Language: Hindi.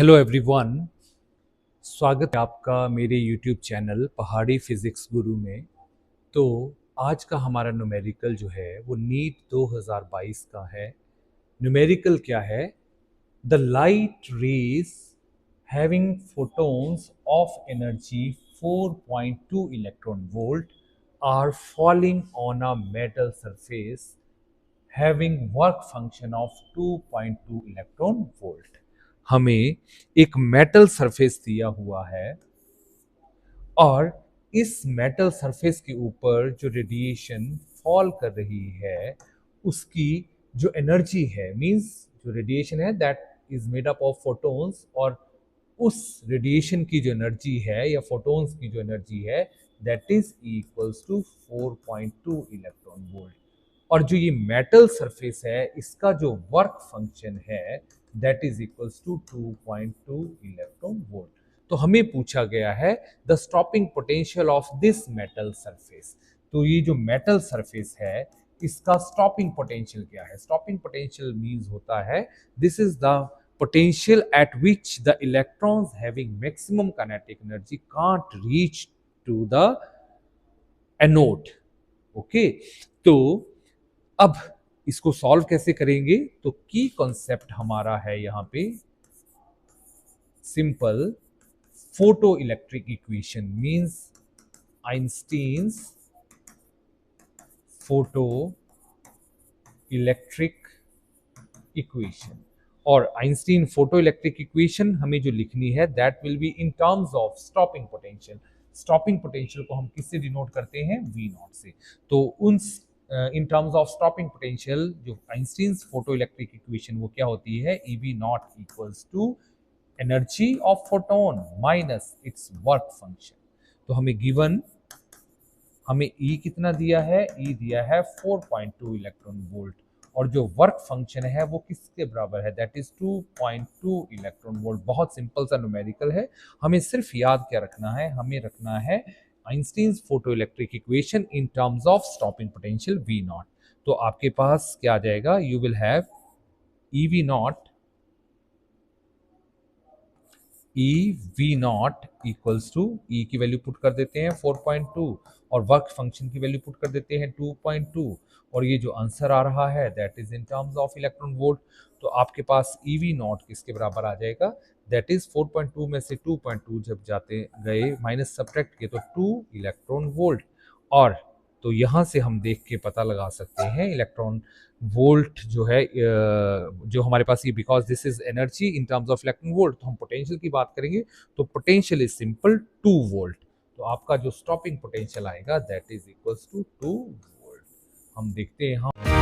हेलो एवरीवन, स्वागत है आपका मेरे यूट्यूब चैनल पहाड़ी फिजिक्स गुरु में। तो आज का हमारा न्यूमेरिकल जो है वो नीट 2022 का है। न्यूमेरिकल क्या है? The light rays having photons of energy 4.2 electron volt are falling on a metal surface having work function of 2.2 electron volt. हमें एक मेटल सरफेस दिया हुआ है और इस मेटल सरफेस के ऊपर जो रेडिएशन फॉल कर रही है उसकी जो एनर्जी है, मींस जो रेडिएशन है that is made up of photons, और उस रेडिएशन की जो एनर्जी है या फोटॉन्स की जो एनर्जी है that is equals to 4.2 electron volt. और जो ये मेटल सरफेस है इसका जो वर्क फंक्शन है that is equals to 2.2 electron volt. तो हमें पूछा गया है the stopping potential of this metal surface. तो ये जो मेटल सरफेस है इसका स्टॉपिंग पोटेंशियल क्या है? स्टॉपिंग पोटेंशियल मींस होता है this is the potential at which the electrons having maximum kinetic energy can't reach to the anode. Okay, तो अब इसको सॉल्व कैसे करेंगे? तो की कॉन्सेप्ट हमारा है यहाँ पे simple photo electric equation, means Einstein's photo electric equation. और आइंस्टीन फोटो इलेक्ट्रिक इक्वेशन हमें जो लिखनी है that will be in terms of stopping potential. Stopping potential को हम किससे डिनोट करते हैं? वी नॉट से। तो उन in terms of stopping potential जो आइंस्टीन फोटो इलेक्ट्रिक इक्वेशन वो क्या होती है? E V naught equals to energy of photon minus its work function. तो हमें गिवन हमें E कितना दिया है? E दिया है 4.2 इलेक्ट्रॉन वोल्ट, और जो वर्क फंक्शन है वो किसके बराबर है? That is 2.2 electron volt. बहुत सिंपल सा न्यूमेरिकल है। हमें सिर्फ याद क्या रखना है? हमें रखना है Einstein's photo electric equation in terms of stopping potential V naught. तो आपके पास क्या आ जाएगा? You will have EV naught E V naught equals to E की वैल्यू पुट कर देते हैं 4.2 और वर्क फंक्शन की वैल्यू पुट कर देते हैं 2.2, और ये जो आंसर आ रहा है that is in terms of electron volt. तो आपके पास ई वी नॉट किसके बराबर आ जाएगा? दैट इज 4.2 में से 2.2 जब जाते गए माइनस सब्ट्रैक्ट किए तो 2 इलेक्ट्रॉन वोल्ट। और तो यहाँ से हम देख के पता लगा सकते हैं इलेक्ट्रॉन वोल्ट जो है जो हमारे पास ये, because this is energy in terms of electron volt, तो हम पोटेंशियल की बात करेंगे तो पोटेंशियल इज सिंपल 2 वोल्ट। तो आपका जो स्टॉपिंग पोटेंशियल आएगा that is equals to 2 volt. हम देखते हैं यहाँ